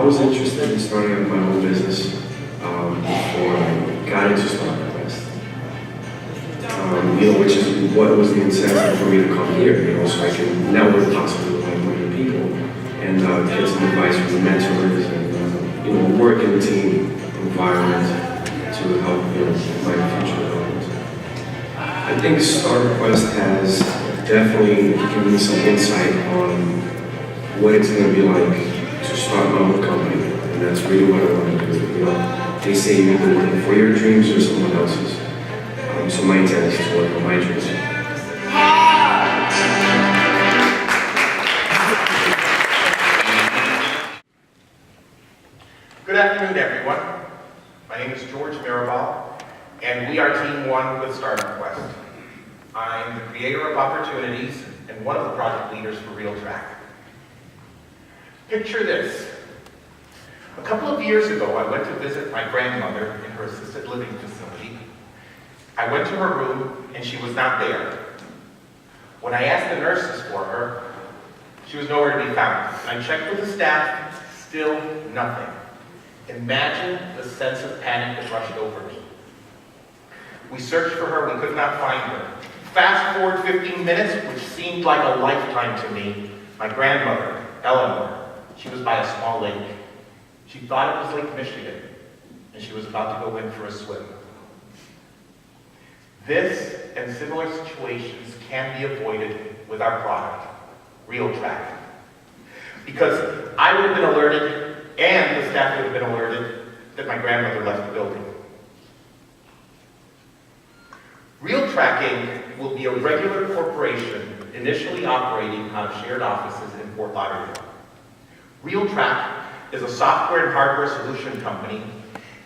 was interested in starting my own business before I got into StarQuest. Which is what was the incentive for me to come here, so I can network possibly with like-minded people and get some advice from the mentors and work in a team environment to help my future development. I think StarQuest has definitely given me some insight on what it's going to be like to start my own company, and that's really what I want to do. They say you're either working for your dreams or someone else's. So my intent is to work on my dreams. Good afternoon, everyone. My name is George Mirabal, and we are Team 1 with StarQuest. I'm the creator of opportunities and one of the project leaders for Rltrk. Picture this. A couple of years ago, I went to visit my grandmother in her assisted living facility. I went to her room, and she was not there. When I asked the nurses for her, she was nowhere to be found. And I checked with the staff, still nothing. Imagine the sense of panic that rushed over me. We searched for her, we could not find her. Fast forward 15 minutes, which seemed like a lifetime to me, my grandmother, Eleanor, she was by a small lake. She thought it was Lake Michigan, and she was about to go in for a swim. This and similar situations can be avoided with our product, Rltrk. Because I would have been alerted, and the staff would have been alerted, that my grandmother left the building. Rltrk will be a regular corporation initially operating out of shared offices in Fort Lauderdale. Rltrk is a software and hardware solution company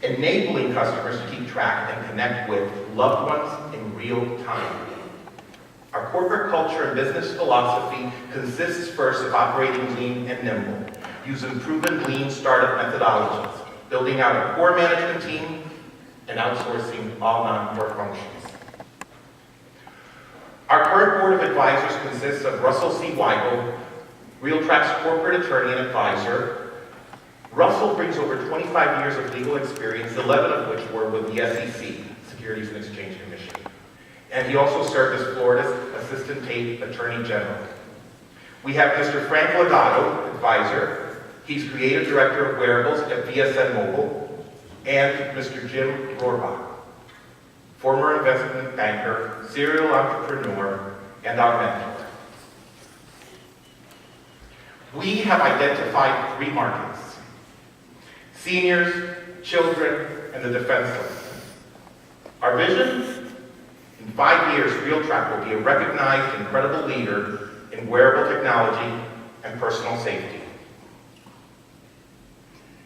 enabling customers to keep track and connect with loved ones in real time. Our corporate culture and business philosophy consists first of operating lean and nimble, using proven lean startup methodologies, building out a core management team, and outsourcing all non-core functions. Our current board of advisors consists of Russell C. Weigel, Rltrk's corporate attorney and advisor. Russell brings over 25 years of legal experience, 11 of which were with the SEC, Securities and Exchange Commission. And he also served as Florida's Assistant State Attorney General. We have Mr. Frank Legato, advisor. He's creative director of wearables at VSN Mobile. And Mr. Jim Rohrbach, former investment banker, serial entrepreneur, and our mentor. We have identified 3 markets: seniors, children, and the defenseless. Our vision? In 5 years, Rltrk will be a recognized and credible leader in wearable technology and personal safety.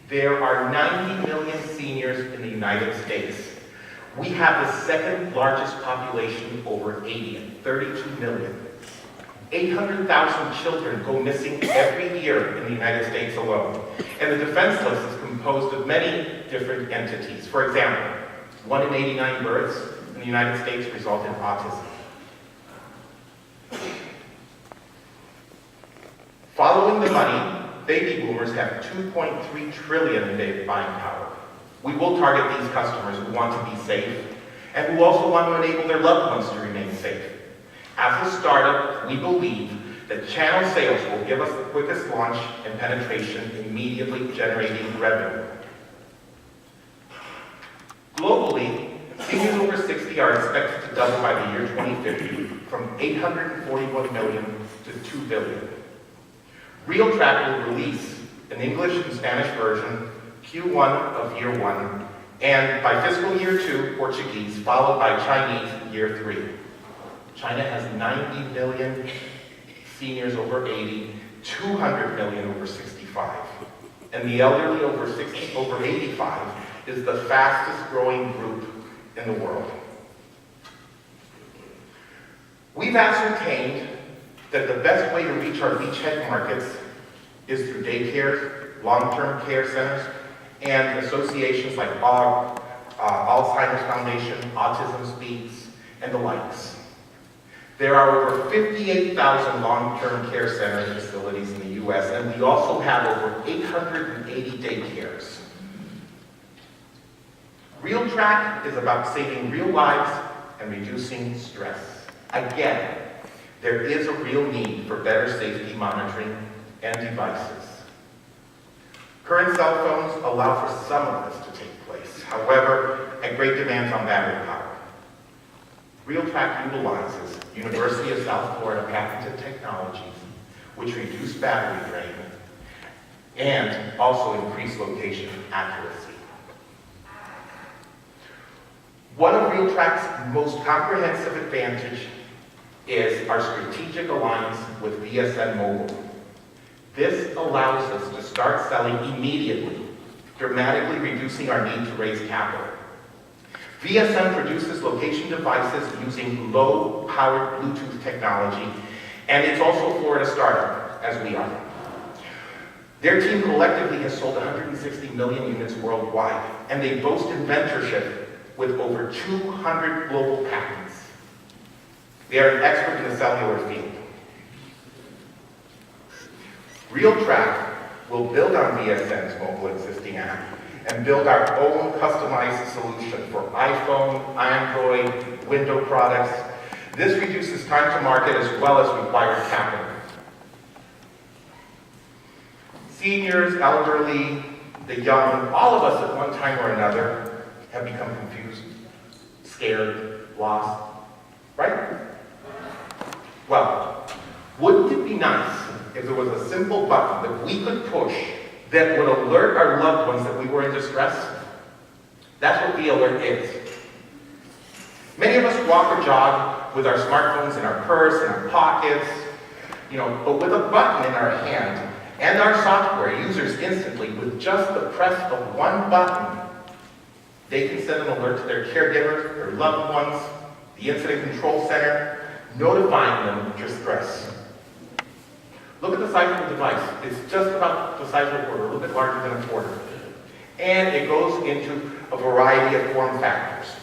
There are 90 million seniors in the United States. We have the second largest population over 80 at 32 million. 800,000 children go missing every year in the United States alone. And the defenseless is composed of many different entities. For example, 1 in 89 births in the United States result in autism. Following the money, baby boomers have 2.3 trillion in buying power. We will target these customers who want to be safe and who also want to enable their loved ones to remain safe. As a startup, we believe that channel sales will give us the quickest launch and penetration, immediately generating revenue. Globally, seniors over 60 are expected to double by the year 2050 from 841 million to 2 billion. Rltrk will release an English and Spanish version Q1 of year 1, and by fiscal year 2, Portuguese, followed by Chinese year 3. China has 90 million seniors over 80, 200 million over 65. And the elderly over 85 is the fastest growing group in the world. We've ascertained that the best way to reach our beachhead markets is through daycares, long-term care centers, and associations like Alzheimer's Foundation, Autism Speaks, and the likes. There are over 58,000 long-term care center facilities in the U.S., and we also have over 880 daycares. Rltrk is about saving real lives and reducing stress. Again, there is a real need for better safety monitoring and devices. Current cell phones allow for some of this to take place, however, at great demands on battery power. Rltrk utilizes University of South Florida patented technologies which reduce battery drain and also increase location accuracy. One of Rltrk's most comprehensive advantage is our strategic alliance with VSN Mobile. This allows us to start selling immediately, dramatically reducing our need to raise capital. VSN produces location devices using low-powered Bluetooth technology, and it's also a Florida startup, as we are. Their team collectively has sold 160 million units worldwide, and they boast inventorship with over 200 global patents. They are an expert in the cellular field. Rltrk will build on VSN's mobile existing app and build our own customized solution for iPhone, Android, Windows products. This reduces time to market as well as required capital. Seniors, elderly, the young, all of us at one time or another have become confused, scared, lost, right? Well, wouldn't it be nice if there was a simple button that we could push that would alert our loved ones that we were in distress? That's what Rltrk is. Many of us walk or jog with our smartphones in our purse, in our pockets, but with a button in our hand and our software, users instantly, with just the press of one button, they can send an alert to their caregivers, their loved ones, the incident control center, notifying them of distress. Look at the size of the device. It's just about the size of a quarter, a little bit larger than a quarter. And it goes into a variety of form factors.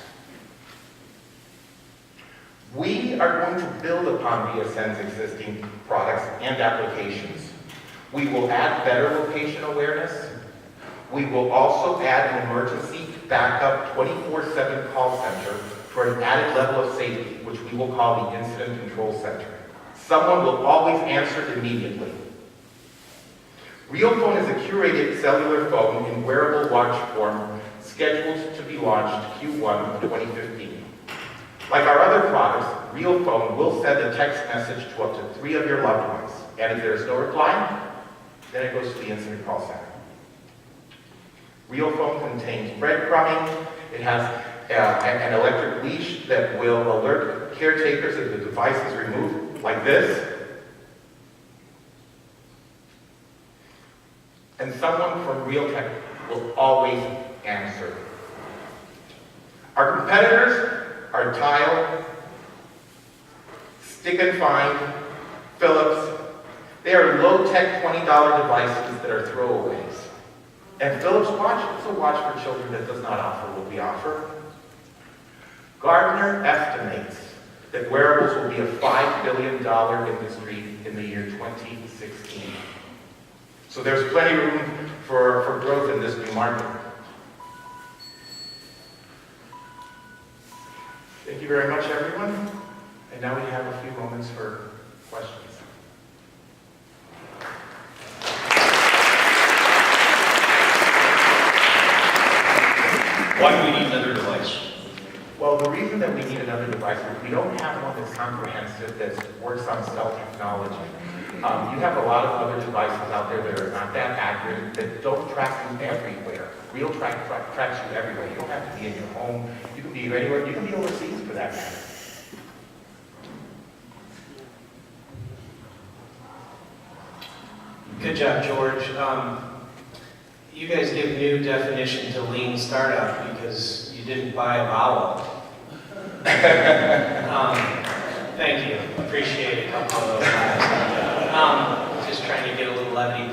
We are going to build upon VSN's existing products and applications. We will add better location awareness. We will also add an emergency backup 24/7 call center for an added level of safety, which we will call the incident control center. Someone will always answer immediately. RealPhone is a curated cellular phone in wearable watch form, scheduled to be launched Q1 2015. Like our other products, RealPhone will send a text message to up to 3 of your loved ones, and if there is no reply, then it goes to the incident call center. RealPhone contains breadcrumbing. It has an electric leash that will alert caretakers if the device is removed, like this. And someone from Rltrk will always answer. Our competitors are Tile, Stick and Find, Philips. They are low-tech $20 devices that are throwaways. And Philips Watch is a watch for children that does not offer what we offer. Gartner estimates that wearables will be a $5 billion industry in the year 2016. So there's plenty of room for growth in this new market. Thank you very much, everyone. And now we have a few moments for questions. Why do we need another device? Well, the reason that we need another device is we don't have one that's comprehensive, that works on cell technology. You have a lot of other devices out there that are not that accurate, that don't track you everywhere. Rltrk tracks you everywhere. You don't have to be in your home. You can be anywhere. You can be overseas for that matter. Good job, George. You guys give new definition to lean startup because you didn't buy a vowel. Thank you. Appreciate a couple of those guys. Just trying to get a little levity.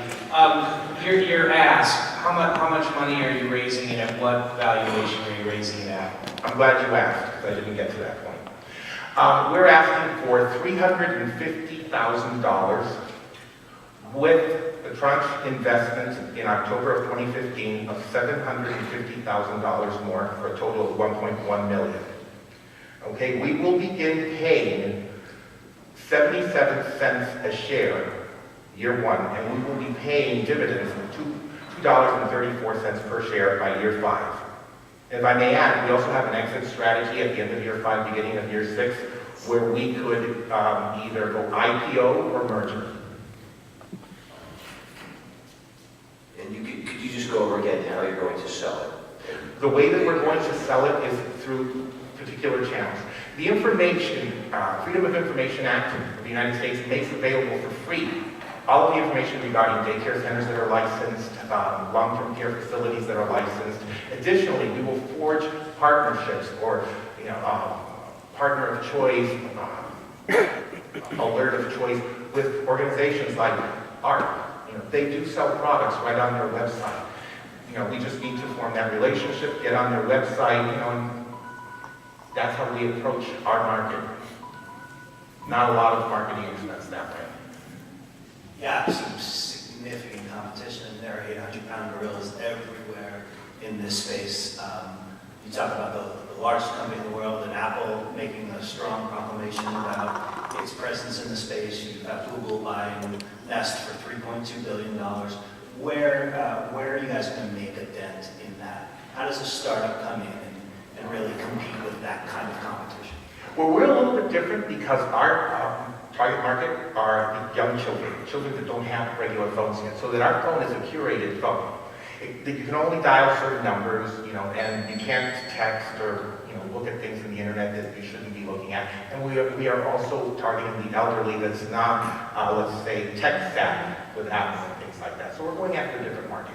Your ask, how much money are you raising and at what valuation are you raising it at? I'm glad you asked, because I didn't get to that point. We're asking for $350,000 with the tranche investment in October of 2015 of $750,000 more for a total of $1.1 million. Okay, we will begin paying 77 cents a share year one, and we will be paying dividends of $2.34 per share by year 5. If I may add, we also have an exit strategy at the end of year 5, beginning of year 6, where we could either go IPO or merger. And could you just go over again how you're going to sell it? The way that we're going to sell it is through particular channels. The information, Freedom of Information Act of the United States makes available for free all of the information regarding daycare centers that are licensed, long-term care facilities that are licensed. Additionally, we will forge partnerships or, partner of choice, alert of choice with organizations like ARC. They do sell products right on their website. We just need to form that relationship, get on their website, and that's how we approach our market. Not a lot of marketing expense that way. Yeah, some significant competition, and there are 800-pound gorillas everywhere in this space. You talk about the largest company in the world, and Apple making a strong proclamation about its presence in the space. You've got Google buying Nest for $3.2 billion. Where are you guys going to make a dent in that? How does a startup come in and really compete with that kind of competition? Well, we're a little bit different because our target market are young children that don't have regular phones yet, so that our phone is a curated phone. You can only dial certain numbers, and you can't text or, look at things in the internet that you shouldn't be looking at. And we are also targeting the elderly that's not, let's say, tech savvy with apps and things like that. So we're going after a different market.